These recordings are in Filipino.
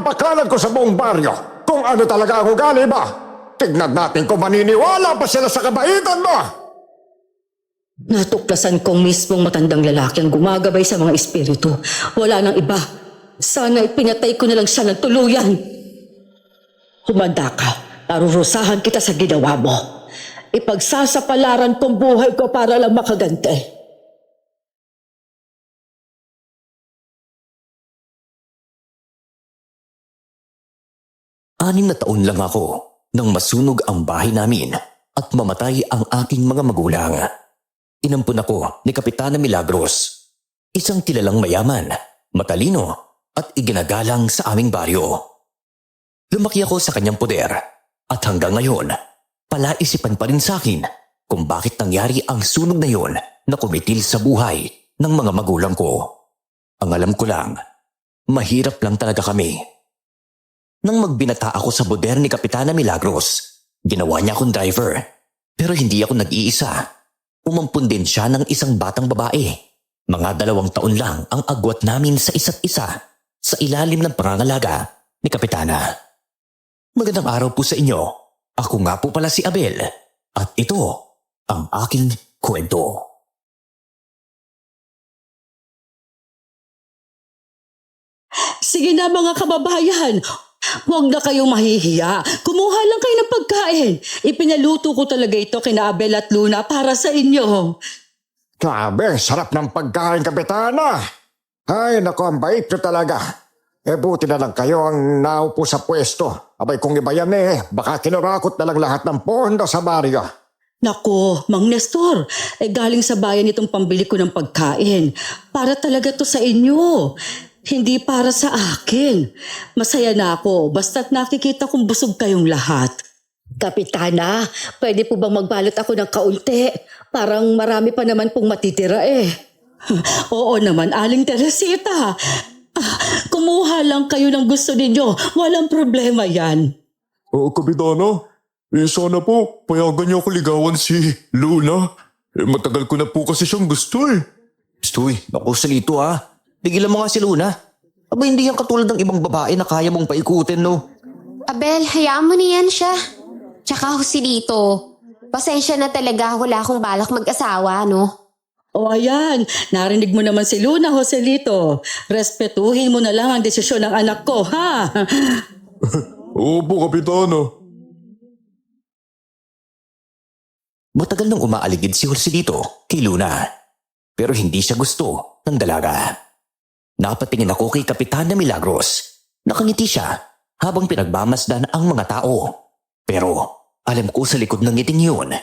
ipapakalat ko sa buong baryo kung ano talaga ang ugali mo. Tignan natin kung maniniwala pa sila sa kabaitan mo. Natuklasan kong mismong matandang lalaki ang gumagabay sa mga espiritu. Wala nang iba. Sana ipinatay ko na lang siya ng tuluyan. Humanda ka. Parurusahan kita sa ginawa mo. Ipagsasapalaran kong buhay ko para lang makagante. 6 na taon lang ako nang masunog ang bahay namin at mamatay ang aking mga magulang. Inampun ako ni Kapitana Milagros, isang kilalang mayaman, matalino at iginagalang sa aming baryo. Lumaki ako sa kanyang poder at hanggang ngayon, palaisipan pa rin sa akin kung bakit nangyari ang sunog na yon na kumitil sa buhay ng mga magulang ko. Ang alam ko lang, mahirap lang talaga kami. Nang magbinata ako sa boder ni Kapitana Milagros, ginawa niya akong driver. Pero hindi ako nag-iisa. Umampun din siya ng isang batang babae. Mga 2 taon lang ang agwat namin sa isa't isa sa ilalim ng pangangalaga ni Kapitana. Magandang araw po sa inyo. Ako nga po pala si Abel. At ito ang aking kwento. Sige na mga kababayan, huwag na kayong mahihiya. Kumuha lang kayo ng pagkain. Ipinaluto ko talaga ito kina Abel at Luna para sa inyo. Grabe, sarap ng pagkain, Kapitana. Ay, naku, ang bait nyo talaga. Buti na lang kayo ang naupo sa pwesto. Abay, kung iba yan baka kinurakot na lang lahat ng pondo sa baryo. Nako, Mang Nestor, galing sa bayan itong pambili ko ng pagkain. Para talaga to sa inyo. Hindi para sa akin. Masaya na ako, basta't nakikita kong busog kayong lahat. Kapitana, pwede po bang magbalot ako ng kaunti? Parang marami pa naman pong matitira Oo naman, Aling Teresita. Kumuha lang kayo ng gusto ninyo. Walang problema yan. Oo, Kapitana. Sana po, payagan niyo ako ligawan si Luna. Matagal ko na po kasi siyang gusto Stoy, naku salito Pigilan mo nga si Luna. Aba hindi yan katulad ng ibang babae na kaya mong paikutin, no? Abel, hayaan mo na yan siya. Tsaka Joselito, pasensya na talaga, wala akong balak mag-asawa, no? O ayan, narinig mo naman si Luna, Joselito. Respetuhin mo na lang ang desisyon ng anak ko, ha? Opo, Kapitana. Matagal nang umaaligid si Joselito kay Luna. Pero hindi siya gusto ng dalaga. Napatingin ako kay Kapitana Milagros. Nakangiti siya habang pinagmamasdan ang mga tao. Pero alam ko sa likod ng ngiting yun,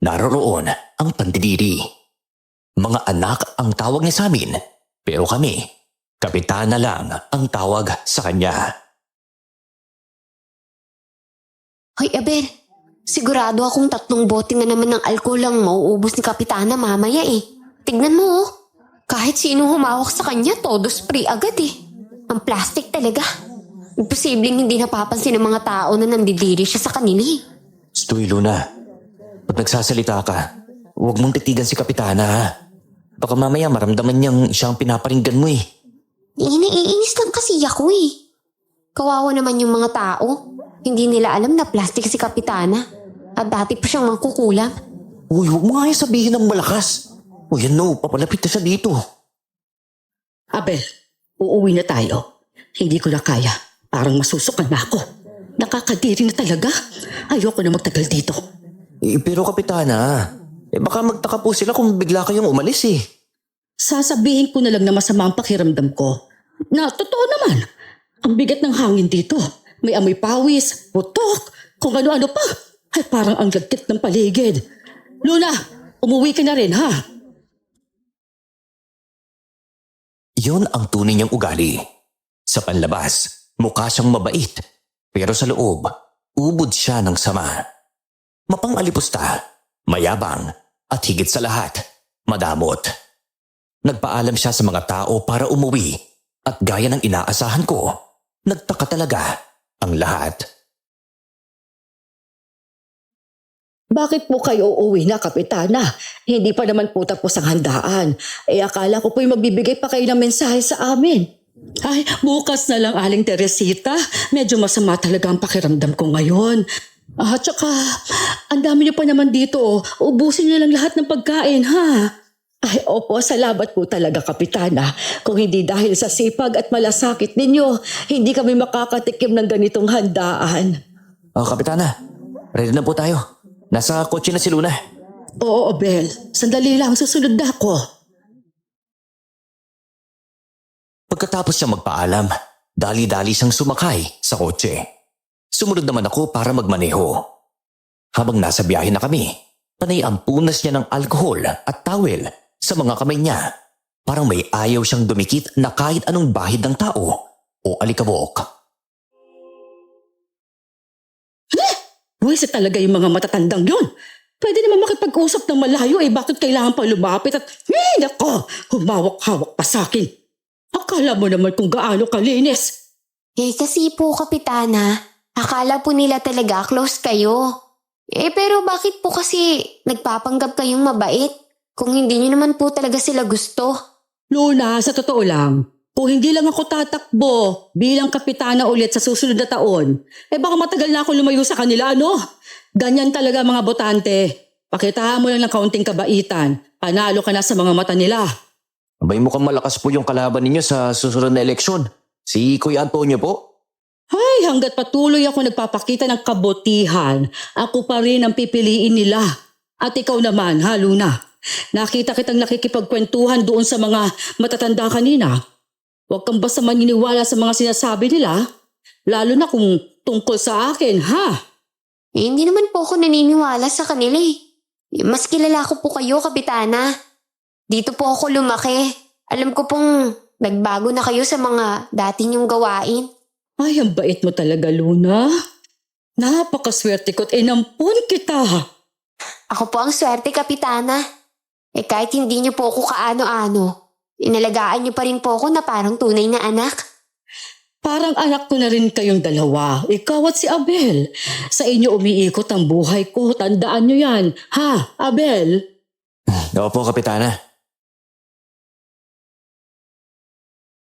naroroon ang pandidiri. Mga anak ang tawag niya sa amin, pero kami, Kapitana lang ang tawag sa kanya. Hoy Abel, sigurado akong 3 bote na naman ng alcohol lang mauubos ni Kapitana mamaya Tignan mo kahit sino humawak sa kanya, todo spray agad Ang plastic talaga. Imposibleng hindi napapansin ng mga tao na nandidiri siya sa kanila Stoy, Luna. Pag nagsasalita ka, huwag mong titigan si Kapitana, Baka mamaya maramdaman niyang siyang pinaparinggan mo Naiinis lang kasi ako Kawawa naman yung mga tao. Hindi nila alam na plastic si Kapitana. At dati pa siyang mangkukulam. Uy, huwag mo nga yung sabihin ng malakas. O yan papalapit na siya dito. Abel, uuwi na tayo. Hindi ko na kaya. Parang masusukan na ako. Nakakadiri na talaga. Ayoko na magtagal dito. Pero Kapitana, baka magtaka po sila kung bigla kayong umalis Sasabihin ko na lang na masama ang pakiramdam ko. Na totoo naman. Ang bigat ng hangin dito. May amoy pawis, putok, kung ano-ano pa. Ay parang ang lagkit ng paligid. Luna, umuwi ka na rin ha? Yun ang tunay niyang ugali. Sa panlabas, mukha siyang mabait. Pero sa loob, ubod siya ng sama. Mapang-alipusta, mayabang, at higit sa lahat, madamot. Nagpaalam siya sa mga tao para umuwi at gaya ng inaasahan ko, nagtaka talaga ang lahat. Bakit po kayo uuwi na, Kapitana? Hindi pa naman po tapos ang handaan. Akala ko po'y magbibigay pa kayo ng mensahe sa amin. Ay, bukas na lang, Aling Teresita. Medyo masama talaga ang pakiramdam ko ngayon. Tsaka, ang dami niyo pa naman dito. Ubusin niyo lang lahat ng pagkain, ha? Ay, opo, salamat po talaga, Kapitana. Kung hindi dahil sa sipag at malasakit ninyo, hindi kami makakatikim ng ganitong handaan. Kapitana, ready na po tayo. Nasa kotse na si Luna. Oo, Abel. Sandali lang, susunod na ako. Pagkatapos siya magpaalam, dali-dali siyang sumakay sa kotse. Sumunod naman ako para magmaneho. Habang nasa biyahe na kami, panay ang punas niya ng alkohol at towel sa mga kamay niya. Parang may ayaw siyang dumikit na kahit anong bahid ng tao o alikabok. Buwisit talaga yung mga matatandang yun. Pwede naman makipag-usap ng malayo bakit kailangan pa lumapit at nako, humawak-hawak pa sa akin. Akala mo naman kung gaano kalinis. Kasi po, Kapitana, akala po nila talaga close kayo. Pero bakit po kasi nagpapanggap kayong mabait kung hindi niyo naman po talaga sila gusto? Luna, sa totoo lang, kung hindi lang ako tatakbo bilang kapitana ulit sa susunod na taon, baka matagal na ako lumayo sa kanila, ano? Ganyan talaga mga botante. Pakitaan mo lang ng kaunting kabaitan. Panalo ka na sa mga mata nila. Abay mukhang malakas po yung kalaban ninyo sa susunod na eleksyon. Si Kuya Antonio po. Ay, hanggat patuloy ako nagpapakita ng kabutihan, ako pa rin ang pipiliin nila. At ikaw naman, ha, Luna? Nakita kitang nakikipagkwentuhan doon sa mga matatanda kanina. Huwag kang basta maniniwala sa mga sinasabi nila, lalo na kung tungkol sa akin, ha? Hindi naman po ako naniniwala sa kanila eh. Mas kilala ko po kayo, Kapitana. Dito po ako lumaki. Alam ko pong nagbago na kayo sa mga dati niyong gawain. Ay, ang bait mo talaga, Luna. Napakaswerte ko't inampun kita. Ako po ang swerte, Kapitana. Kahit hindi niyo po ako kaano-ano, inalagaan niyo pa rin po ako na parang tunay na anak. Parang anak ko na rin kayong dalawa, ikaw at si Abel. Sa inyo umiikot ang buhay ko, tandaan niyo yan. Ha, Abel? Opo, Kapitana.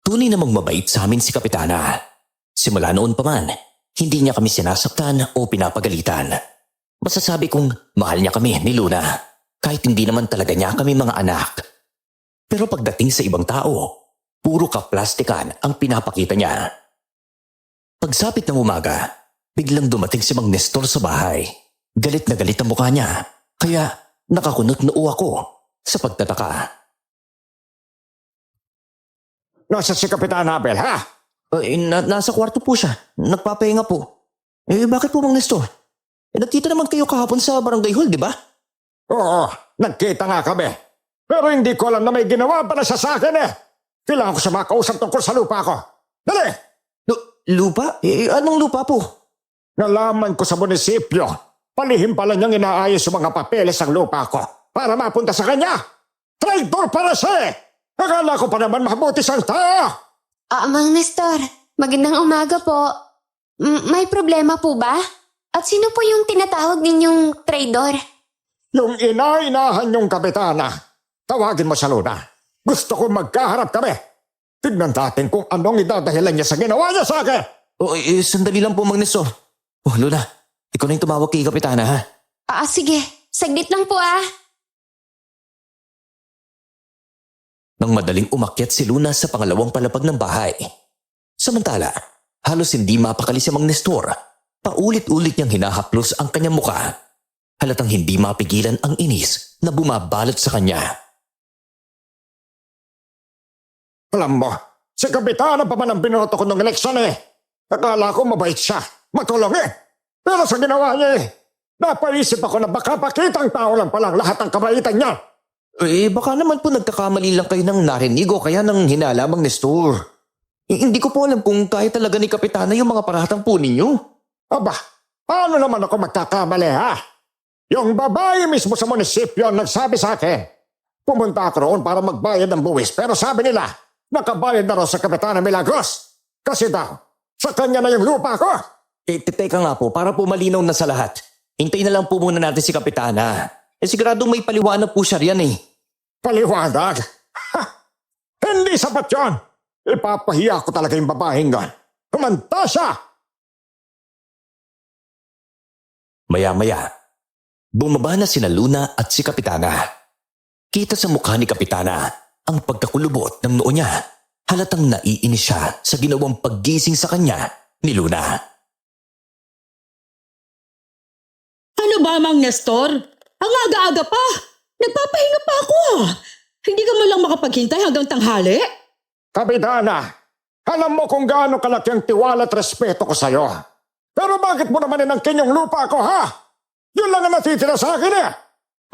Tunay namang mabait sa amin si Kapitana. Simula noon pa man, hindi niya kami sinasaktan o pinapagalitan. Masasabi kong mahal niya kami ni Luna, kahit hindi naman talaga niya kami mga anak. Pero pagdating sa ibang tao, puro kaplastikan ang pinapakita niya. Pagsapit ng umaga, biglang dumating si Mang Nestor sa bahay. Galit na galit ang mukha niya, kaya nakakunot noo ako sa pagtataka. Nasa si Kapitan Abel, ha? Nasa kwarto po siya. Nagpapahinga po. Bakit po, Mang Nestor? Nagkita naman kayo kahapon sa barangay hall, di ba? Oo, nagkita nga kami. Pero hindi ko alam na may ginawa pala siya sa akin eh. Kailangan ko siya makausap tungkol sa lupa ko. Dali! Lupa? Anong lupa po? Nalaman ko sa munisipyo. Palihim pala niyang inaayos yung mga papeles ng lupa ko para mapunta sa kanya. Traitor para siya eh! Akala ko pa naman mabuti siyang tao! Mang Nestor, magandang umaga po. May problema po ba? At sino po yung tinatawag ninyong traidor? Yung inainahan yung kapitana. Tawagin mo siya, Luna. Gusto ko magkaharap kami. Tignan natin kung anong idadahilan niya sa ginawa niya sa akin. Sandali lang po, Mang Nestor. Luna, ikaw na yung tumawag kay Kapitana, ha? Sige. Saglit lang po Nang madaling umakyat si Luna sa pangalawang palapag ng bahay. Samantala, halos hindi mapakali si Mang Nestor. Paulit-ulit niyang hinahaplos ang kanyang mukha. Halatang hindi mapigilan ang inis na bumabalot sa kanya. Alam mo, si kapitana pa man ang binoto ko ng eleksyon eh. Akala ko mabait siya, matulong eh. Pero sa ginawa niya napaisip ako na baka pakitang tao lang palang lahat ng kabaitan niya. Baka naman po nagkakamali lang kayo ng narinig o kaya ng hinala, Mang Nestor. Hindi ko po alam kung kaya talaga ni Kapitana yung mga paratang po ninyo. Aba, paano naman ako magkakamali ha? Yung babae mismo sa munisipyo nagsabi sa akin. Pumunta ako roon para magbayad ng buwis pero sabi nila, nakabayad na raw sa Kapitana Milagros. Kasi daw, sa kanya na yung lupa ko. Teka nga po, para po malinaw na sa lahat. Hintayin na lang po muna natin si Kapitana. Siguradong may paliwanag po siya riyan eh. Paliwanag? Ha! Hindi sapat yun. Ipapahiya ko talaga yung babaeng yan. Kumanta siya! Maya-maya, bumaba na sina Luna at si Kapitana. Kita sa mukha ni Kapitana ang pagkakulubot ng noo niya. Halatang naiinis siya sa ginawang paggising sa kanya ni Luna. Ano ba, Mang Nestor? Ang aga-aga pa. Nagpapahinga pa ako. Hindi ka man lang makapaghintay hanggang tanghali? Kapitana, alam mo kung gaano kalaki ang tiwala at respeto ko sa'yo. Pero bakit mo naman inangkin yung lupa ko, ha? Yun lang ang natitira sa akin eh.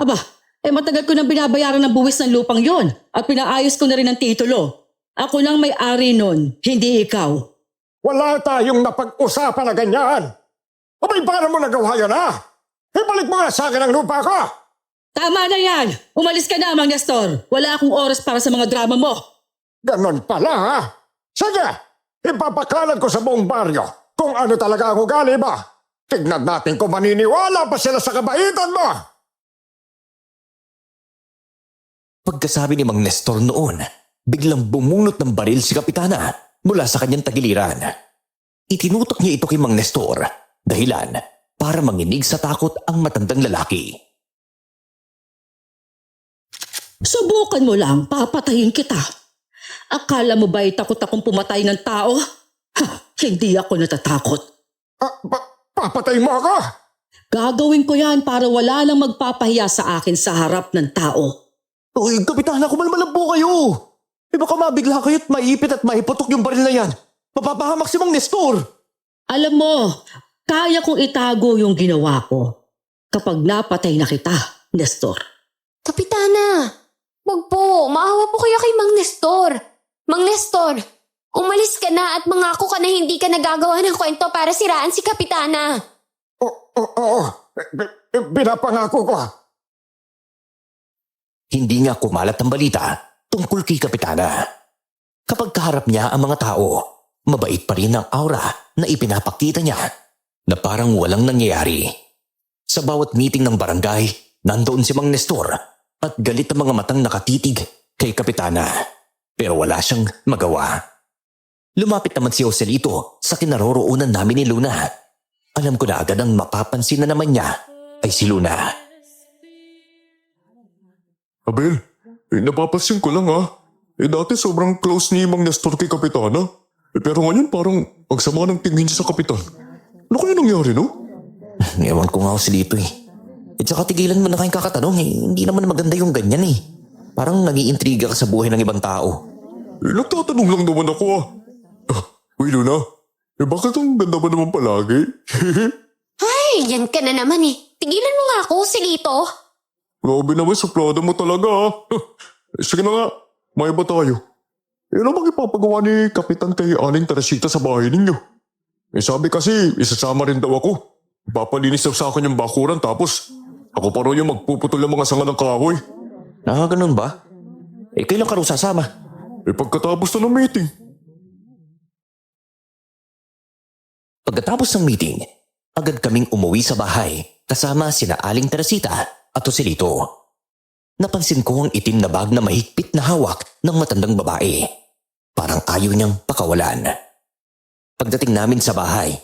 Aba, matagal ko nang binabayaran ng buwis ng lupang yon at pinaayos ko na rin ang titulo. Ako nang may-ari nun, hindi ikaw. Wala tayong napag-usapan na ganyan. Abay, paano mo nagawa yun, ha? Ibalik mo nga sa akin ang lupa ko. Tama na yan! Umalis ka na, Mang Nestor. Wala akong oras para sa mga drama mo. Ganon pala, ha? Sige, ipapakalat ko sa buong baryo kung ano talaga ang ugali mo. Tignan natin kung maniniwala pa sila sa kabaitan mo. Pagkasabi ni Mang Nestor noon, biglang bumunot ng baril si Kapitana mula sa kanyang tagiliran. Itinutok niya ito kay Mang Nestor, dahilan para manginig sa takot ang matandang lalaki. Subukan mo lang, papatayin kita. Akala mo ba'y takot akong pumatay ng tao? Ha, hindi ako natatakot. Papatay mo ako? Gagawin ko yan para wala nang magpapahiya sa akin sa harap ng tao. Uy, Kapitana, kumalmalan po kayo! Baka mabigla kayo at maipit at maiputok yung baril na yan. Mapapahamak si Mang Nestor! Alam mo, kaya kong itago yung ginawa ko kapag napatay na kita, Nestor. Kapitana, wag po. Maawa po kayo kay Mang Nestor. Mang Nestor, umalis ka na at mangako ka na hindi ka nagagawa ng kwento para siraan si Kapitana. Oo, binapangako ko. Hindi nga kumalat ang balita tungkol kay Kapitana. Kapag kaharap niya ang mga tao, mabait pa rin ang aura na ipinapakita niya na parang walang nangyayari. Sa bawat meeting ng barangay, nandoon si Mang Nestor at galit ang mga matang nakatitig kay Kapitana. Pero wala siyang magawa. Lumapit naman si Joselito sa kinaroroonan namin ni Luna. Alam ko na agad ang mapapansin na naman niya ay si Luna. Abel, napapansin ko lang ha. Dati sobrang close ni Mang Nestor kay Kapitana. Pero ngayon parang ang sama ng tingin niya sa Kapitan. Ano kaya nangyari, no? Ewan ko nga Joselito eh. At saka tigilan mo na kayong kakatanong eh. Hindi naman maganda yung ganyan eh. Parang nag-iintriga ka sa buhay ng ibang tao. Nagtatanong lang naman ako ah. Uy, Luna. Bakit ang ganda ba naman palagi? Ay, yan ka na naman eh. Tigilan mo nga ako, Silito. Grabe naman, suplada mo talaga ah. Sige na nga, may ba tayo? Ano bang ipapagawa ni Kapitan kay Aling Teresita sa bahay ninyo? Sabi kasi, isasama rin daw ako. Papalinis daw sa akin yung bakuran tapos ako pa rin yung magpuputol ng mga sanga ng kahoy. Ganun ba? Kailan ka rin sasama? Pagkatapos na ng meeting. Pagkatapos ng meeting, agad kaming umuwi sa bahay kasama sina Aling Teresita at Joselito. Napansin ko ang itim na bag na mahigpit na hawak ng matandang babae. Parang ayaw niyang pakawalan. Pagdating namin sa bahay,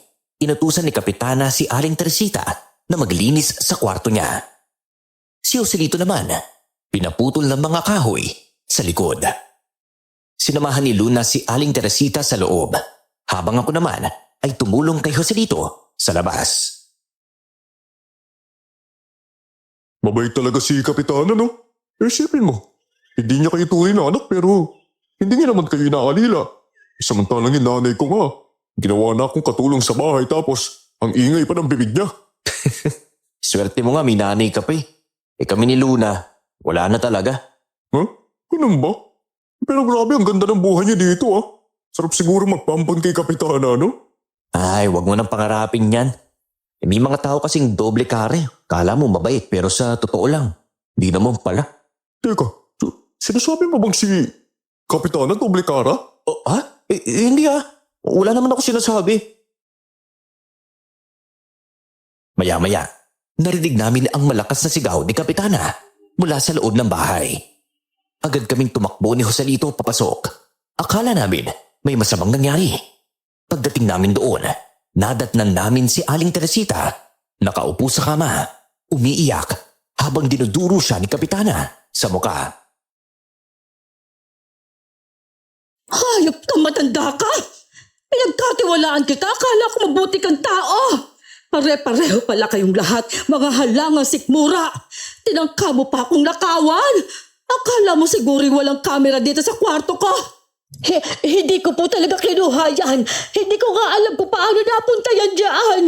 inutusan ni Kapitana si Aling Teresita na maglinis sa kwarto niya. Si Joselito naman, pinaputol ng mga kahoy sa likod. Sinamahan ni Luna si Aling Teresita sa loob, habang ako naman ay tumulong kay Joselito sa labas. Mabait talaga si Kapitana, no? Isipin mo, hindi niya kayo tunay na anak pero hindi niya naman kayo inaalila. Samantalang yung nanay ko nga, ginawa na akong katulong sa bahay tapos ang ingay pa ng bibig niya. Swerte mo nga, may nanay ka pa eh. Kami ni Luna, wala na talaga. Huh? Ganun ba? Pero grabe, ang ganda ng buhay niya dito ah. Sarap siguro magpampon kay Kapitana, no? Ay, wag mo nang pangarapin yan. May mga tao kasing doble kare. Kala mo mabait pero sa totoo lang, di naman pala. Teka, sinasabi mo bang si Kapitana doble kara? Hindi ah. Wala naman ako sinasabi. Maya-maya, narinig namin ang malakas na sigaw ni Kapitana mula sa loob ng bahay. Agad kaming tumakbo ni Joselito papasok. Akala namin may masamang nangyari. Pagdating namin doon, nadatnan namin si Aling Teresita, nakaupo sa kama, umiiyak habang dinuduro siya ni Kapitana sa muka. Hayop ka, matanda ka! Pinagkatiwalaan kita, akala ko mabuti kang tao! Pare-pareho pala kayong lahat, mga halangang sikmura! Tinangka mo pa akong nakawan! Akala mo siguro walang kamera dito sa kwarto ko! Hindi ko po talaga kinuha yan! Hindi ko nga alam kung paano napunta yan dyan!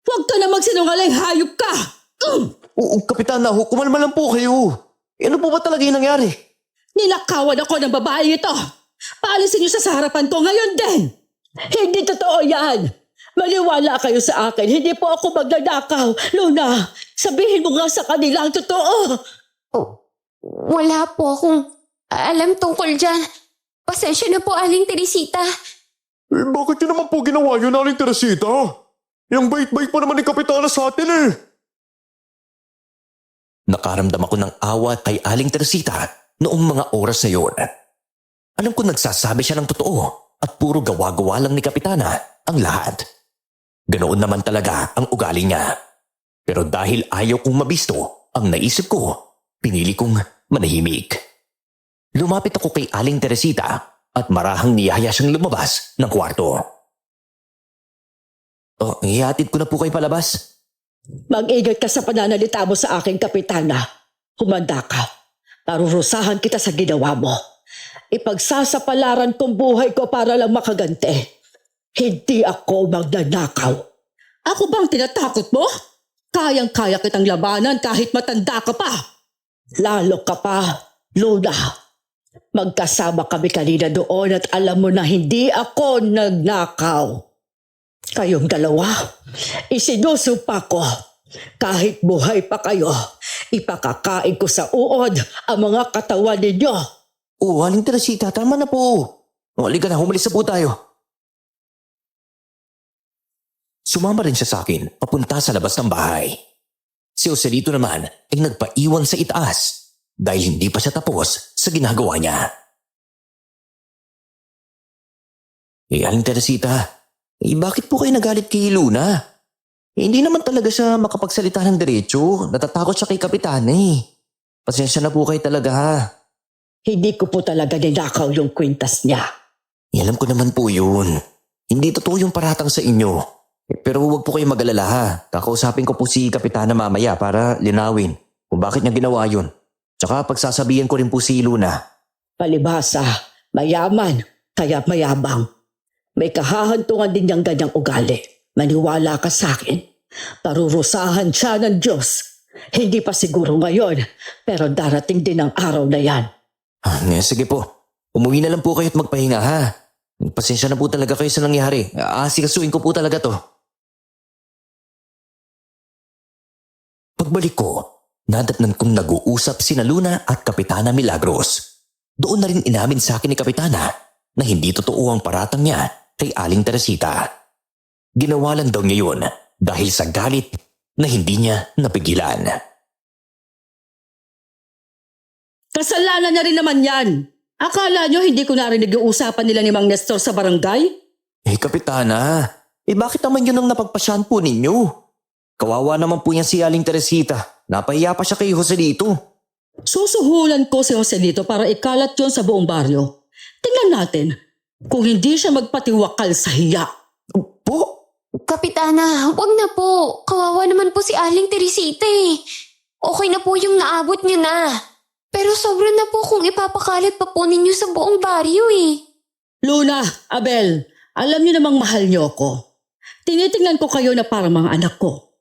Huwag ka na magsinungaling, hayop ka! Oo, Kapitana, kumalma lang po kayo. Ano po ba talaga yung nangyari? Ninakawan ako ng babae ito! Paalisin niyo sa harapan ko ngayon din! Hindi totoo yan! Maniwala kayo sa akin, hindi po ako magnanakaw. Luna, sabihin mo nga sa kanila ang totoo. Oh, wala po akong alam tungkol dyan. Pasensya na po, Aling Teresita. Bakit yun naman po ginawa yun, Aling Teresita? Yung bait-bait pa naman ni Kapitana sa atin eh. Nakaramdam ako ng awa kay Aling Teresita noong mga oras na yun. Alam ko nagsasabi siya ng totoo at puro gawa-gawa lang ni Kapitana ang lahat. Ganoon naman talaga ang ugali niya. Pero dahil ayaw kong mabisto ang naisip ko, pinili kong manahimik. Lumapit ako kay Aling Teresita at marahang niyaya siyang lumabas ng kwarto. Oh, ihatid ko na po kayo palabas. Mag-ingat ka sa pananalita mo sa aking kapitana. Humanda ka. Parurusahan kita sa ginawa mo. Ipagsasapalaran kong buhay ko para lang makaganti. Hindi ako magnanakaw. Ako bang tinatakot mo? Kayang-kaya kitang labanan kahit matanda ka pa. Lalo ka pa, Luna. Magkasama kami kanina doon at alam mo na hindi ako nagnakaw. Kayong dalawa, isinusumpa ko. Kahit buhay pa kayo, ipakakain ko sa uod ang mga katawan ninyo. Oh, Aling Teresita, tama na po. O, halika na, humalis na po tayo. Sumama rin siya sa akin papunta sa labas ng bahay. Si Joselito naman ay nagpaiwan sa itaas dahil hindi pa siya tapos sa ginagawa niya. Aling Teresita, bakit po kayo nagalit kay Luna? Hindi naman talaga siya makapagsalita ng diretso. Natatakot siya kay Kapitana eh. Pasensya na po kayo talaga ha. Hindi ko po talaga ninakaw yung kwintas niya. Alam ko naman po yun. Hindi totoo yung paratang sa inyo. Pero huwag po kayo mag-alala ha. Kakausapin ko po si Kapitana mamaya para linawin kung bakit niya ginawa yun. Tsaka pagsasabihan ko rin po si Luna. Palibhasa, mayaman, kaya mayabang. May kahahantungan din niyang ganyang ugali. Maniwala ka sa akin. Parurusahan siya ng Diyos. Hindi pa siguro ngayon, pero darating din ang araw na yan. Sige po. Umuwi na lang po kayo at magpahinga ha. Pasensya na po talaga kayo sa nangyari. Asikasuin ko po talaga to. Pagbalik ko, nadatnan kong nag-uusap sina Luna at Kapitana Milagros. Doon na rin inamin sa akin ni Kapitana na hindi totoo ang paratang niya kay Aling Teresita. Ginawa lang daw niya yun dahil sa galit na hindi niya napigilan. Kasalanan niya rin naman yan. Akala niyo hindi ko narinig yung usapan nila ni Mang Nestor sa barangay? Kapitana, bakit naman yun ang napagpasyahan po ninyo? Kawawa naman po yan si Aling Teresita. Napahiya pa siya kay Joselito. Susuhulan ko si Joselito para ikalat yon sa buong baryo. Tingnan natin kung hindi siya magpatiwakal sa hiya. Po? Kapitana, huwag na po. Kawawa naman po si Aling Teresita eh. Okay na po yung naabot niya na. Pero sobra na po kung ipapakalat pa po ninyo sa buong baryo eh. Luna, Abel, alam niyo namang mahal niyo ako. Tinitingnan ko kayo na parang mga anak ko.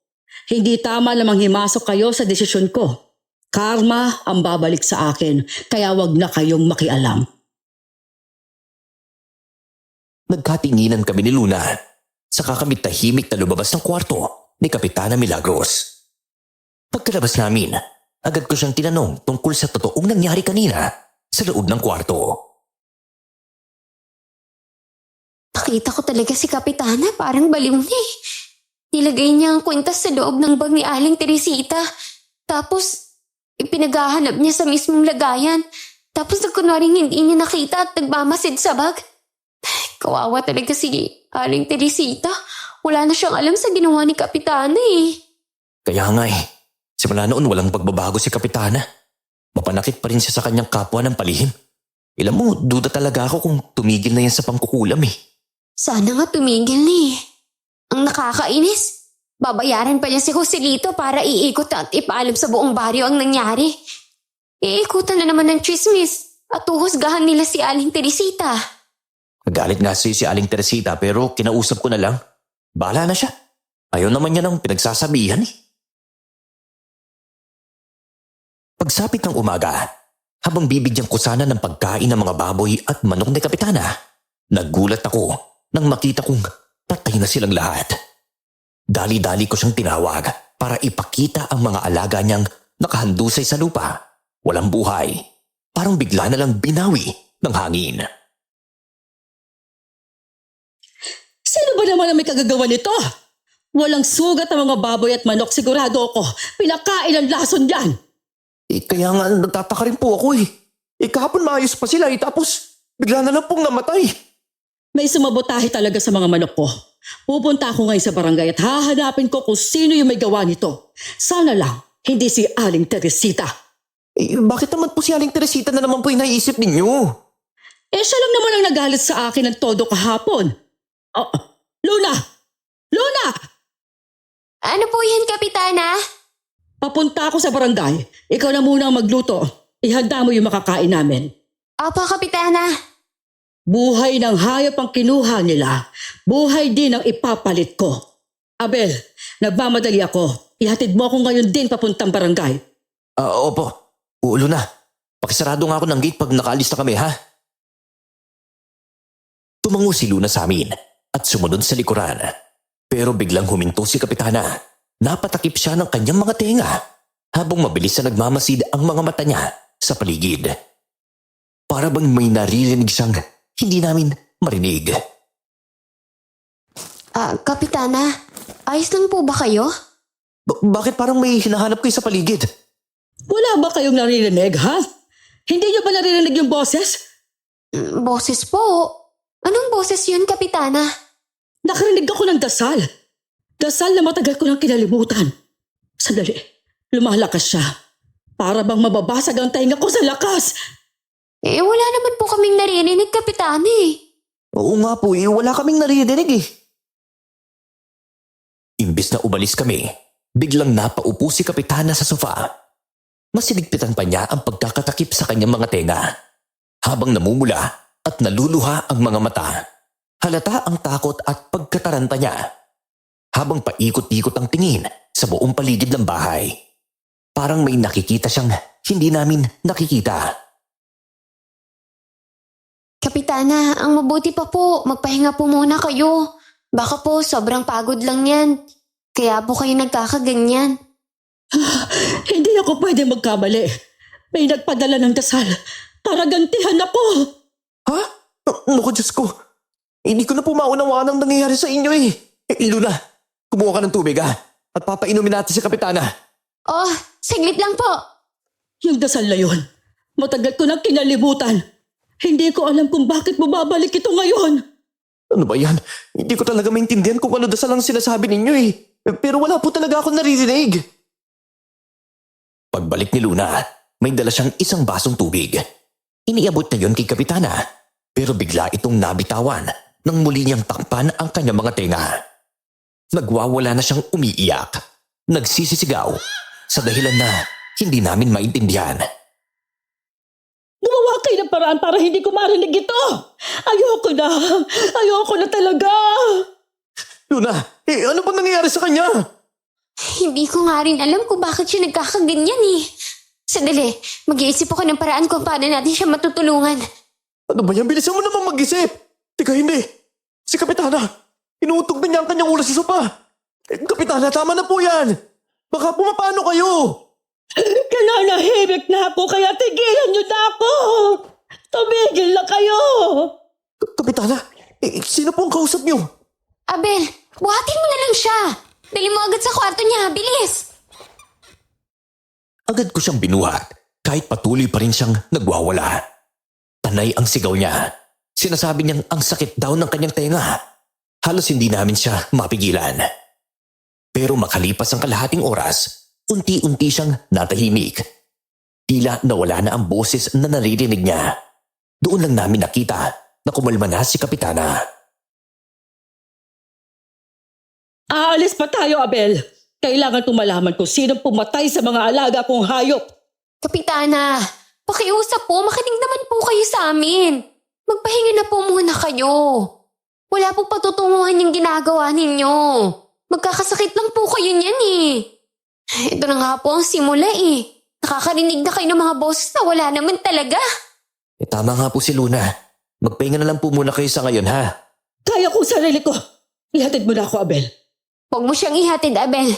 Hindi tama namang himasok kayo sa desisyon ko. Karma ang babalik sa akin, kaya wag na kayong makialam. Nagkatinginan kami ni Luna. Saka kami tahimik na lumabas ng kwarto ni Kapitana Milagros. Pagkalabas namin, agad ko siyang tinanong tungkol sa totoong nangyari kanina sa loob ng kwarto. Nakita ko talaga si Kapitana, parang baliw na eh. Nilagay niya ang kwintas sa loob ng bag ni Aling Teresita. Tapos, ipinaghahanap niya sa mismong lagayan. Tapos nagkunwaring hindi niya nakita at nagmamasid sa bag. Kawawa talaga si Aling Teresita. Wala na siyang alam sa ginawa ni Kapitana eh. Kaya nga simula noon walang pagbabago si Kapitana. Mapanakit pa rin siya sa kanyang kapwa ng palihim. Alam mo, duda talaga ako kung tumigil na yan sa pangkukulam Sana nga tumigil na eh. Ang nakakainis. Babayaran pa niya si Joselito para iikot at ipaalam sa buong baryo ang nangyari. Iikutan na naman ng chismis at uhusgahan nila si Aling Teresita. Nagalit nga si Aling Teresita pero kinausap ko na lang. Bahala na siya. Ayaw naman niya ng pinagsasabihan Pagsapit ng umaga, habang bibigyan ko sana ng pagkain ng mga baboy at manok ni Kapitana, nagulat ako nang makita kong patay na silang lahat. Dali-dali ko siyang tinawag para ipakita ang mga alaga niyang nakahandusay sa lupa. Walang buhay. Parang bigla na lang binawi ng hangin. Sino ba naman ang may kagagawa nito? Walang sugat ang mga baboy at manok, sigurado ako. Pinakain ang lason yan. Kaya nga nagtataka rin po ako kahapon maayos pa sila tapos bigla na lang pong namatay. May sumabotahe talaga sa mga manok ko. Pupunta ako ngayon sa barangay at hahanapin ko kung sino yung may gawa nito. Sana lang, hindi si Aling Teresita. Bakit naman po si Aling Teresita na naman po yung naiisip ninyo? Siya lang naman ang nagalit sa akin ng todo kahapon. Luna! Luna! Ano po yan, Kapitana? Papunta ako sa barangay. Ikaw na muna ang magluto. Ihanda mo yung makakain namin. Opo, Kapitana. Buhay ng hayop ang kinuha nila. Buhay din ang ipapalit ko. Abel, nagmamadali ako. Ihatid mo ako ngayon din papuntang barangay. Opo. Ulo na. Pakisarado nga ako ng gate pag nakaalis na kami, ha? Tumango si Luna sa amin at sumunod sa likuran. Pero biglang huminto si Kapitana. Napatakip siya ng kanyang mga tenga habang mabilis na nagmamasid ang mga mata niya sa paligid. Para bang may naririnig siyang hindi namin marinig. Kapitana, ayos lang po ba kayo? Bakit parang may hinahanap kayo sa paligid? Wala ba kayong naririnig, ha? Hindi niyo ba naririnig yung boses? Boses po. Anong boses yun, Kapitana? Nakarinig ako ng dasal. Dasal na matagal ko nang kinalimutan. Sandali, lumalakas siya. Para bang mababasag ang tainga ko sa lakas. Wala naman po kaming naririnig, Kapitana Oo nga po, wala kaming naririnig Imbis na umalis kami, biglang napaupo si Kapitana sa sofa. Masiligpitan pa niya ang pagkakatakip sa kanyang mga tenga. Habang namumula at naluluha ang mga mata, halata ang takot at pagkataranta niya. Habang paikot-ikot ang tingin sa buong paligid ng bahay. Parang may nakikita siyang hindi namin nakikita. Kapitana, ang mabuti pa po, magpahinga po muna kayo. Baka po sobrang pagod lang yan. Kaya po kayo nagkakaganyan. Hindi ako pwede magkamali. May nagpadala ng dasal para gantihan ako. Ha? Naku, Diyos ko. Hindi ko na po maunawaan ang nangyayari sa inyo Luna, kumuha ka ng tubig at papainumin natin si Kapitana. Oh, saglit lang po. Yung dasal na yun, matagal ko nang kinalimutan. Hindi ko alam kung bakit mo babalik ito ngayon. Ano ba yan? Hindi ko talaga maintindihan kung ano dasal ang sinasabi ninyo Pero wala po talaga akong naririnig. Pagbalik ni Luna, may dala siyang isang basong tubig. Iniabot na yon kay Kapitana, pero bigla itong nabitawan nang muli niyang takpan ang kanyang mga tenga. Nagwawala na siyang umiiyak, nagsisisigaw, sa dahilan na hindi namin maintindihan. Gumawa kayo ng paraan para hindi ko marinig ito. Ayoko na talaga. Luna, ano ba nangyayari sa kanya? Hindi ko nga rin alam kung bakit siya nagkakaganyan Sandali, mag-iisip ako ng paraan kung paano natin siya matutulungan. Ano ba yan? Bilisan mo naman mag-isip. Teka, hindi. Si Kapitana, inuutog na niya ang kanyang ulo sa sopa. Kapitana, tama na po yan. Baka pumapano kayo. Nananahimik na ako kaya tigilan niyo na ako. Tumigil na kayo. Kapitana, sino po ang kausap niyo? Abel, buhatin mo na lang siya. Dali mo agad sa kwarto niya, bilis. Agad ko siyang binuhat kahit patuloy pa rin siyang nagwawala. Panay ang sigaw niya. Sinasabi niyang ang sakit daw ng kanyang tenga. Halos hindi namin siya mapigilan. Pero makalipas ang kalahating oras, unti-unti siyang natahimik. Tila nawala na ang boses na naririnig niya. Doon lang namin nakita na kumalma na si Kapitana. Aalis pa tayo, Abel. Kailangan tumalaman kung sinong pumatay sa mga alaga kong hayop. Kapitana, pakiusap po, makinig naman po kayo sa amin. Magpahinga na po muna kayo. Wala po patutunguhan yung ginagawa ninyo. Magkakasakit lang po kayo niyan eh. Ito na nga po ang simula eh. Nakakarinig na kayo ng mga boses na wala naman talaga. Tama nga po si Luna. Magpahinga na lang po muna kayo sa ngayon ha. Kaya ko sarili ko. Ihatid mo na ako, Abel. Huwag mo siyang ihatid, Abel.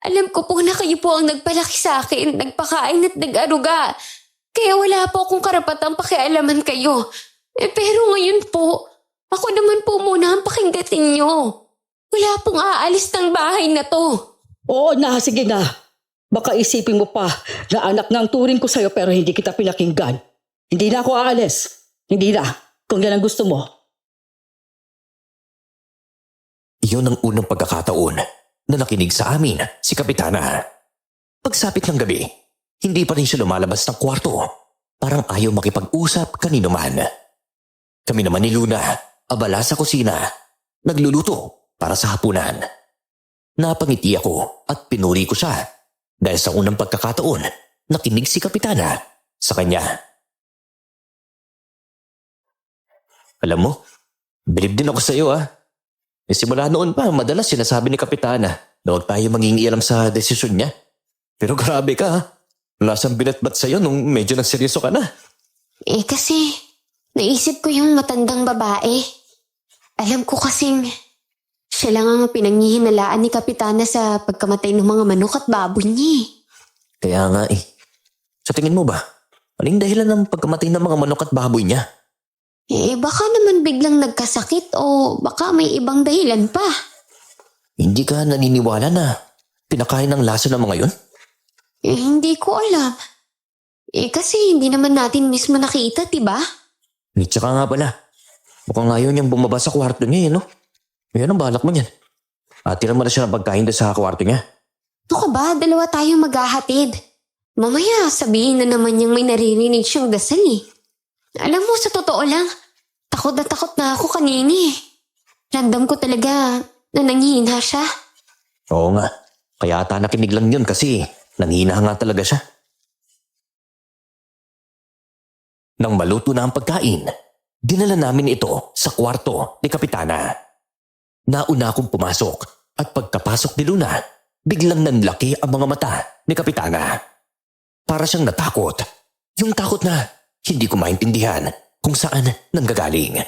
Alam ko po na kayo po ang nagpalaki sa akin, nagpakain at nag-aruga. Kaya wala po akong karapatang pakialaman kayo. Pero ngayon po, ako naman po muna ang pakinggatin nyo. Wala pong aalis ng bahay na to. Oo na, sige na. Baka isipin mo pa na anak ng turing ko sa'yo pero hindi kita pinakinggan. Hindi na ako aalis. Hindi na, kung yan ang gusto mo. Iyon ang unang pagkakataon na nakinig sa amin si Kapitana. Pagsapit ng gabi, hindi pa rin siya lumalabas ng kwarto. Parang ayaw makipag-usap kanino man. Kami naman ni Luna, abala sa kusina, nagluluto para sa hapunan. Napangiti ako at pinuri ko siya dahil sa unang pagkakataon nakinig si Kapitana sa kanya. Alam mo, bilib din ako sa iyo Simula noon pa, madalas sinasabi ni Kapitana na huwag tayo mangingialam sa desisyon niya. Pero grabe ka Wala siyang binatbat sa'yo nung medyo nagseryoso ka na. Kasi naisip ko yung matandang babae. Alam ko kasing siya lang ang pinanghihinalaan ni Kapitana sa pagkamatay ng mga manok at baboy niya. Kaya nga Sa tingin mo ba, aling dahilan ng pagkamatay ng mga manok at baboy niya? Baka naman biglang nagkasakit o baka may ibang dahilan pa. Hindi ka naniniwala na pinakain ng laso ng mga yun? Hindi ko alam. Kasi hindi naman natin mismo nakita, diba? Tsaka nga pala, mukhang ayaw niyang bumaba sa kwarto niya no? Yan ang balak mo niyan. Tira mo na siya ng pagkain doon sa kwarto niya. Ito ka ba? Dalawa tayong maghahatid. Mamaya sabihin na naman niyang may naririnig siyang dasal Alam mo, sa totoo lang, takot na ako kanina Random ko talaga na nanghihina siya. Oo nga, kaya ata nakinig lang yun kasi nanghina nga talaga siya. Nang maluto na ang pagkain, dinala namin ito sa kwarto ni Kapitana. Nauna akong pumasok at pagkapasok ni Luna, biglang nanlaki ang mga mata ni Kapitana. Para siyang natakot. Yung takot na hindi ko maintindihan kung saan nanggagaling.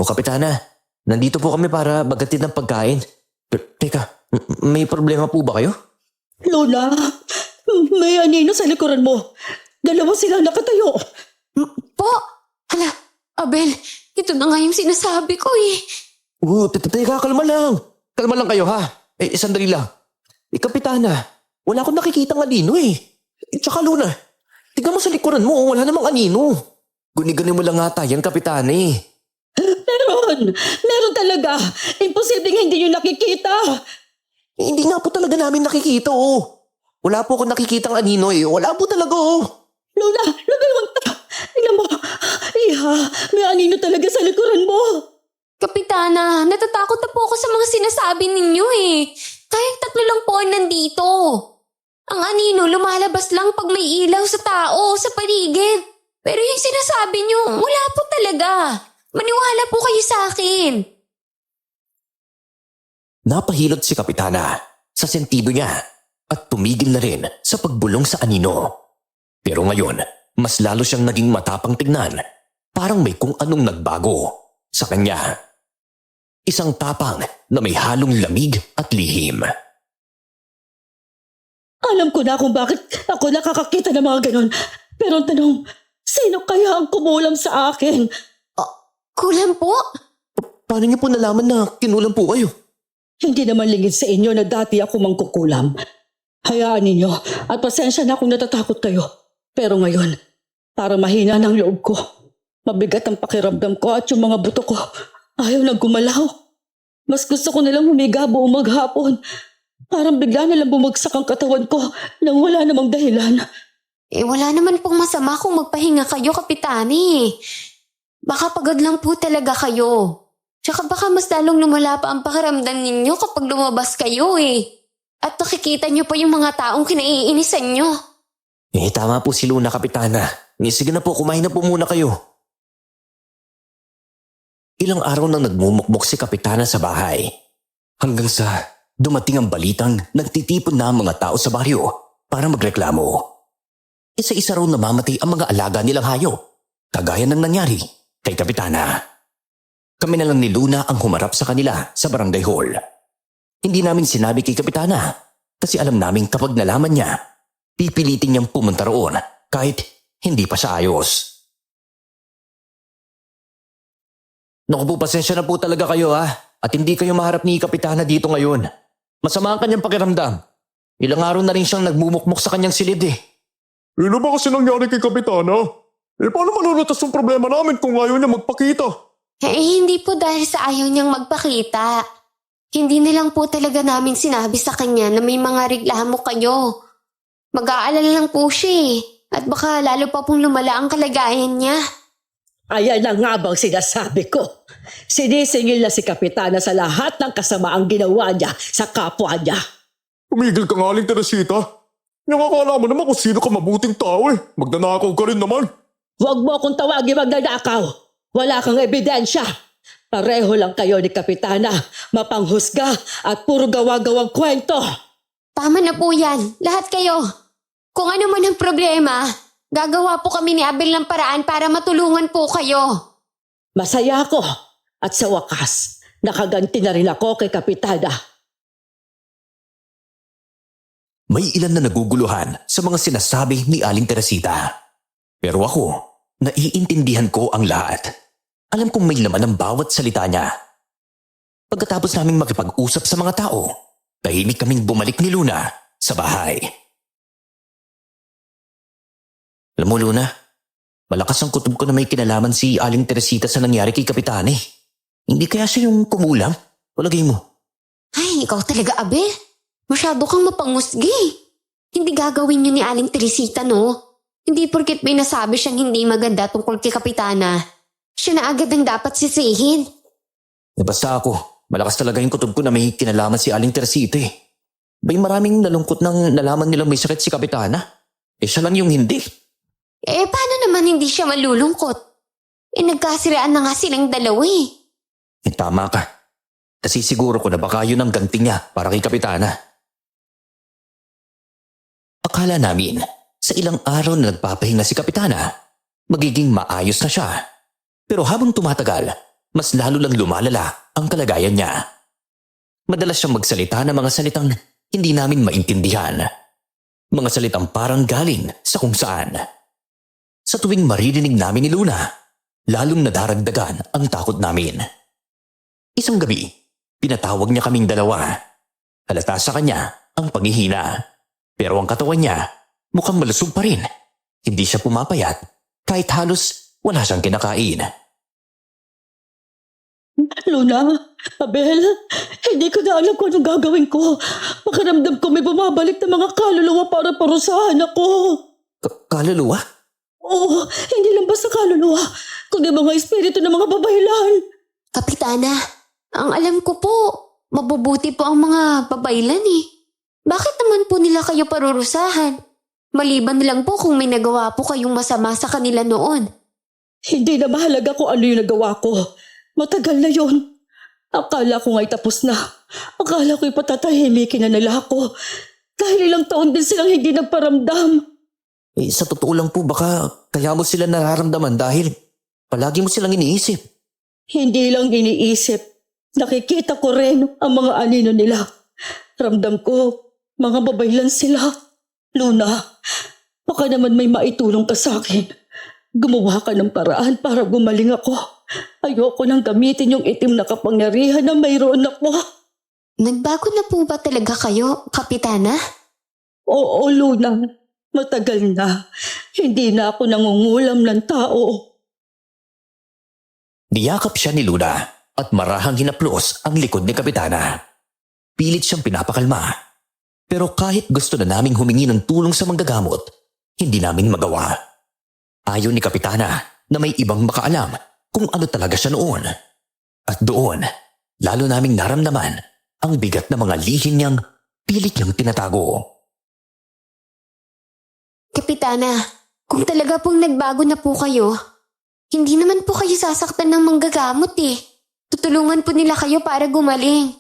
O Kapitana, nandito po kami para bagatid ng pagkain. Teka, may problema po ba kayo? Luna, may anino sa likuran mo. Dalawa sila nakatayo. Po? Hala, Abel, ito na nga yung sinasabi ko Teka, kalma lang. Kalma lang kayo ha. Sandali lang. Kapitana, wala akong nakikitang anino Tsaka Luna, tignan mo sa likuran mo, wala namang anino. Guni-guni mo lang ata yan, Kapitana Meron talaga. Imposibleng hindi nyo nakikita. Hindi nga po talaga namin nakikita Wala po akong nakikitang anino Wala po talaga Luna, lumiwag ka. Tingnan mo. Iha, may anino talaga sa likuran mo. Kapitana, natatakot na po ako sa mga sinasabi ninyo Kayang tatlo lang po ang nandito. Ang anino lumalabas lang pag may ilaw sa tao, sa paligid. Pero yung sinasabi nyo, wala po talaga. Maniwala po kayo sa akin. Napahilot si Kapitana sa sentido niya at tumigil na rin sa pagbulong sa anino. Pero ngayon, mas lalo siyang naging matapang tignan. Parang may kung anong nagbago sa kanya. Isang tapang na may halong lamig at lihim. Alam ko na kung bakit ako nakakakita ng mga ganon. Pero ang tanong, sino kaya ang kumulam sa akin? Kulang po? Paano niyo po nalaman na kinulam po kayo? Hindi naman lingid sa inyo na dati ako mangkukulam. Hayaan ninyo at pasensya na kung natatakot kayo. Pero ngayon, para mahina ng loob ko. Mabigat ang pakiramdam ko at yung mga buto ko ayaw nang gumalaw. Mas gusto ko nalang humiga buong maghapon. Parang bigla nalang bumagsak ang katawan ko nang wala namang dahilan. Wala naman pong masama kung magpahinga kayo, Kapitani. Baka pagod lang po talaga kayo. Tsaka baka mas lalong lumala pa ang pakiramdam ninyo kapag lumabas kayo At nakikita niyo pa yung mga taong kinaiinisan niyo. Tama po si Luna, Kapitana. Sige na po, kumain na po muna kayo. Ilang araw nang nagmumukmok si Kapitana sa bahay. Hanggang sa dumating ang balitang nagtitipon na ang mga tao sa baryo para magreklamo. Isa-isa raw namamatay ang mga alaga nilang hayop, kagaya ng nangyari kay Kapitana. Kami na lang ni Luna ang humarap sa kanila sa barangay hall. Hindi namin sinabi kay Kapitana kasi alam namin kapag nalaman niya, pipilitin niyang pumunta roon kahit hindi pa siya ayos. Naku po, pasensya na po talaga kayo at hindi kayo maharap ni Kapitana dito ngayon. Masama ang kanyang pakiramdam. Ilang araw na rin siyang nagmumukmok sa kanyang silid Ano ba kasi nangyari kay Kapitana? Paano malulutas yung problema namin kung ayaw niya magpakita? Hindi po dahil sa ayaw niyang magpakita. Hindi na lang po talaga namin sinabi sa kanya na may mga reklamo kayo. Mag-aalala lang po siya At baka lalo pa pong lumala ang kalagayan niya. Ayan na nga bang sinasabi ko. Sinisingil na si Kapitana sa lahat ng kasamaang ginawa niya sa kapwa niya. Tumigil ka nga, Aling Teresita. Nakakala mo naman kung sino ka mabuting tao Magnanakaw ka rin naman. Huwag mo akong tawagin magnanakaw. Wala kang ebidensya. Pareho lang kayo ni Kapitana, mapanghusga at puro gawa-gawang kwento. Tama na po yan, lahat kayo. Kung ano man ang problema, gagawa po kami ni Abel ng paraan para matulungan po kayo. Masaya ako at sa wakas, nakaganti na rin ako kay Kapitana. May ilan na naguguluhan sa mga sinasabi ni Aling Teresita. Pero ako, naiintindihan ko ang lahat. Alam kong may laman ang bawat salita niya. Pagkatapos naming makipag-usap sa mga tao, tahimik kaming bumalik ni Luna sa bahay. Alam mo, Luna, malakas ang kutob ko na may kinalaman si Aling Teresita sa nangyari kay Kapitane. Hindi kaya siya yung kumulang? Palagay mo? Ay, ikaw talaga, Abel. Masyado kang mapangusgi. Hindi gagawin yun ni Aling Teresita, no? Hindi porket may nasabi siyang hindi maganda tungkol kay Kapitana. Siya na agad ang dapat sisihin. Basta ako, malakas talaga yung kutob ko na may kinalaman si Aling Teresita May maraming nalungkot nang nalaman nilang may sakit si Kapitana. Siya lang yung hindi. Paano naman hindi siya malulungkot? Nagkasiraan na nga silang dalawa Tama ka. Kasi siguro ko na baka yun ang ganti niya para kay Kapitana. Akala namin, sa ilang araw na nagpapahinga si Kapitana, magiging maayos na siya. Pero habang tumatagal, mas lalo lang lumalala ang kalagayan niya. Madalas siyang magsalita ng mga salitang hindi namin maintindihan. Mga salitang parang galing sa kung saan. Sa tuwing maririnig namin ni Luna, lalong nadaragdagan ang takot namin. Isang gabi, pinatawag niya kaming dalawa. Halata sa kanya ang paghihina. Pero ang katawan niya mukhang malusog pa rin. Hindi siya pumapayat kahit halos wala siyang kinakain. Luna, Abel, hindi ko na alam kung anong gagawin ko. Pakiramdam ko may bumabalik na mga kaluluwa para parusahan ako. Kaluluwa? Oo, hindi lang basta kaluluwa, kundi mga espiritu ng mga babaylan. Kapitana, ang alam ko po, mabubuti po ang mga babaylan Bakit naman po nila kayo parurusahan? Maliban lang po kung may nagawa po kayong masama sa kanila noon. Hindi na mahalaga kung ano yung nagawa ko. Matagal na yon. Akala ko nga'y tapos na. Akala ko'y patatahimikin na nila ako. Dahil ilang taon din silang hindi nagparamdam. Sa totoo lang po baka kaya mo sila nararamdaman dahil palagi mo silang iniisip. Hindi lang iniisip. Nakikita ko rin ang mga anino nila. Ramdam ko, mga babaylan sila. Luna, baka naman may maitulong ka sa akin. Gumawa ka ng paraan para gumaling ako. Ayoko nang gamitin yung itim na kapangyarihan na mayroon ako. Nagbago na po ba talaga kayo, Kapitana? Oo, Luna. Matagal na. Hindi na ako nangungulam ng tao. Niyakap siya ni Luna at marahang hinaplos ang likod ni Kapitana. Pilit siyang pinapakalma. Pero kahit gusto na naming humingi ng tulong sa manggagamot, hindi namin magawa. Ayaw ni Kapitana na may ibang makaalam kung ano talaga siya noon. At doon, lalo naming naramdaman ang bigat na mga lihim niyang pilit niyang tinatago. Kapitana, kung talaga pong nagbago na po kayo, hindi naman po kayo sasaktan ng manggagamot eh. Tutulungan po nila kayo para gumaling.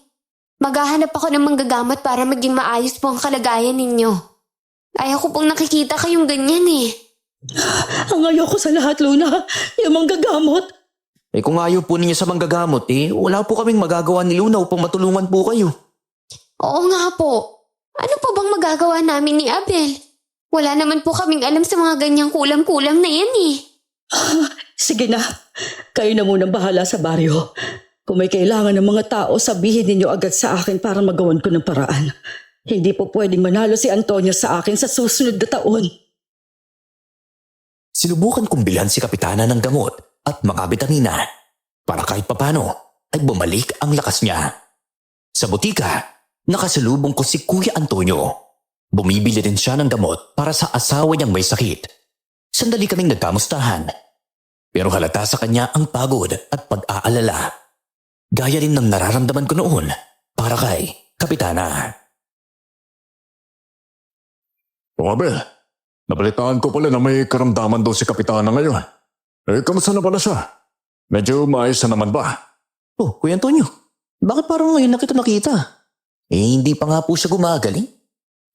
Maghahanap ako ng manggagamot para maging maayos po ang kalagayan ninyo. Ayaw ko pong nakikita kayong ganyan eh. Ang ayaw ko sa lahat, Luna. Yung manggagamot. Kung ayaw po ninyo sa manggagamot wala po kaming magagawa ni Luna upang matulungan po kayo. Oo nga po. Ano po bang magagawa namin ni Abel? Wala naman po kaming alam sa mga ganyang kulam-kulam na yan eh. Sige na. Kayo na munang bahala sa baryo. Kung may kailangan ng mga tao, sabihin ninyo agad sa akin para magawan ko ng paraan. Hindi po pwedeng manalo si Antonio sa akin sa susunod na taon. Sinubukan kong bilhan si Kapitana ng gamot at mga bitamina para kahit papano ay bumalik ang lakas niya. Sa butika, nakasalubong ko si Kuya Antonio. Bumibili din siya ng gamot para sa asawa niyang may sakit. Sandali kaming nagkamustahan. Pero halata sa kanya ang pagod at pag-aalala. Gaya rin ng nararamdaman ko noon para kay Kapitana. O Abel, nabalitaan ko pala na may karamdaman daw si Kapitana ngayon. Kamusta na pala siya? Medyo maayos na naman ba? Oh, Kuya Antonio, bakit parang ngayon na kita nakita? Hindi pa nga po siya gumagaling.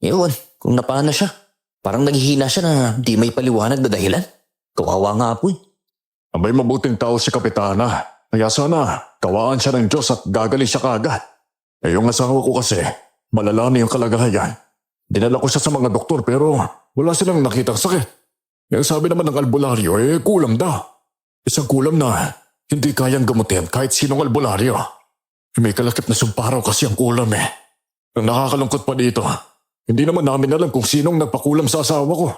Ewan, kung napana siya. Parang naghihina siya na di may paliwanag na dahilan. Kawawa nga po. Abay mabuting tao si Kapitana. Kaya sana, kawaan siya ng Diyos at gagaling siya kaagad. Yung asawa ko kasi, malala na yung kalagayan. Dinala ko siya sa mga doktor pero wala silang nakitang sakit. Yung sabi naman ng albularyo, kulam daw. Isang kulam na hindi kayang gamutin kahit sinong albularyo. May kalakip na sumparaw kasi ang kulam eh. Ang nakakalungkot pa dito, hindi naman namin alam kung sinong nagpakulam sa asawa ko.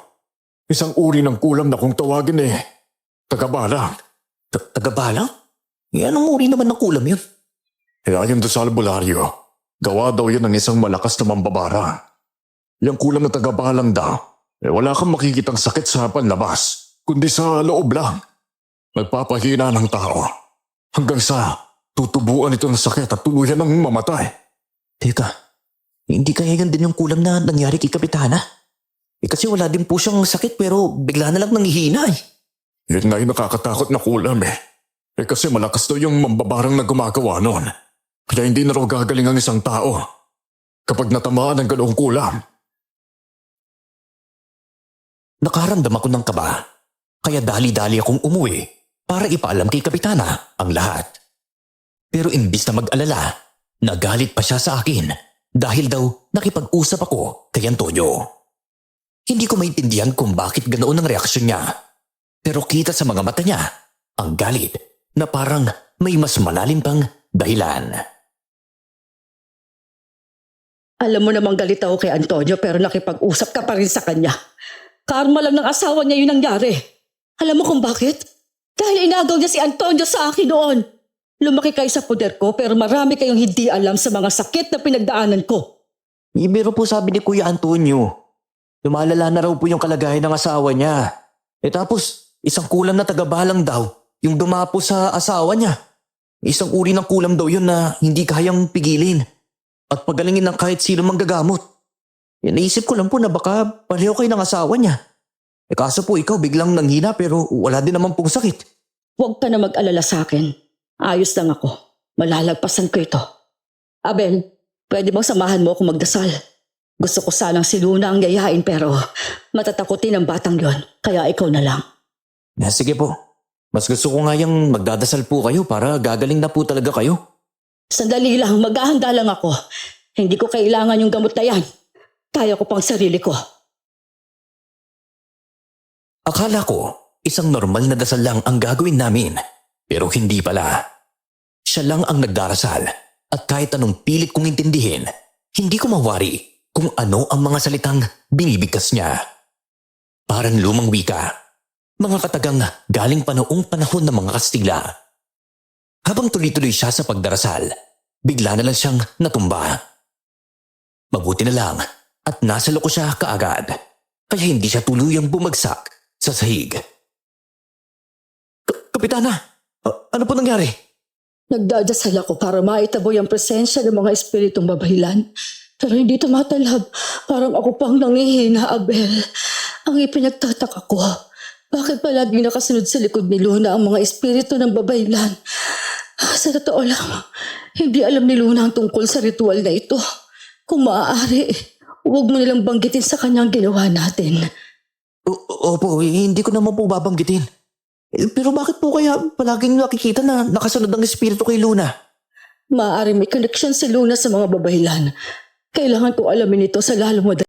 Isang uri ng kulam na kung tawagin tagabalang. Tagabalang? Anong uri naman ng kulam yun? Ayon doon sa albularyo, gawa daw yan ng isang malakas na mambabara. Yung kulam na tagabalang daw, wala kang makikitang sakit sa panlabas, kundi sa loob lang. Nagpapahina ng tao, hanggang sa tutubuan ito ng sakit at tuluyan ng mamatay. Teka, hindi kaya yan din yung kulam na nangyari kay Kapitana? Kasi wala din po siyang sakit pero bigla na lang nanghihina. Yun nga yung nakakatakot na kulam kasi malakas daw yung mambabarang na gumagawa noon. Kaya hindi na raw gagaling ang isang tao kapag natamaan ng ganoong kulam. Nakaramdam ako ng kaba, kaya dali-dali akong umuwi para ipaalam kay Kapitana ang lahat. Pero imbis na mag-alala, nagalit pa siya sa akin dahil daw nakipag-usap ako kay Antonio. Hindi ko maintindihan kung bakit ganoon ang reaksyon niya. Pero kita sa mga mata niya ang galit na parang may mas malalim pang dahilan. Alam mo namang galit ako kay Antonio pero nakipag-usap ka pa rin sa kanya. Karma lang ng asawa niya yung nangyari. Alam mo kung bakit? Dahil inagaw niya si Antonio sa akin noon. Lumaki kayo sa poder ko pero marami kayong hindi alam sa mga sakit na pinagdaanan ko. Pero po sabi ni Kuya Antonio, lumalala na raw po yung kalagayan ng asawa niya. Tapos, isang kulam na tagabalang daw yung dumapo sa asawa niya. Isang uri ng kulam daw yun na hindi kayang pigilin at pagalingin ng kahit sino manggagamot. Naisip ko lang po na baka pareho kayo ng asawa niya. Kaso po ikaw biglang nanghina pero wala din naman pong sakit. Huwag ka na mag-alala sa akin. Ayos lang ako. Malalagpasan ko ito. Abel, pwede bang samahan mo ako magdasal? Gusto ko sanang si Luna ang yayain pero matatakotin ang batang yon. Kaya ikaw na lang. Sige po. Mas gusto ko nga yung magdadasal po kayo para gagaling na po talaga kayo. Sandali lang, maghahanda lang ako. Hindi ko kailangan yung gamot na yan. Kaya ko pang sarili ko. Akala ko, isang normal na dasal lang ang gagawin namin. Pero hindi pala. Siya lang ang nagdarasal at kahit anong pilit kong intindihin, hindi ko mawari kung ano ang mga salitang binibigkas niya. Parang lumang wika, mga katagang galing pa noong panahon ng mga Kastila. Habang tuloy-tuloy siya sa pagdarasal, bigla na lang siyang natumba. Mabuti na lang at nasa loko siya kaagad, kaya hindi siya tuluyang bumagsak sa sahig. Kapitana, ano po nangyari? Nagdadasal ako para maitaboy ang presensya ng mga espiritong babaylan. Pero hindi tumatalab. Parang ako pang nangihina, Abel. Ang ipinagtataka ko, bakit palaging nakasunod sa likod ni Luna ang mga espiritu ng babaylan? Sa totoo lang, hindi alam ni Luna ang tungkol sa ritual na ito. Kung maaari, huwag mo nilang banggitin sa kanyang ginawa natin. Opo, hindi ko naman po babanggitin. Pero bakit po kaya palaging nakikita na nakasunod ang espiritu kay Luna? Maaari may koneksyon si Luna sa mga babaylan. Kailangan ko alamin ito sa lalong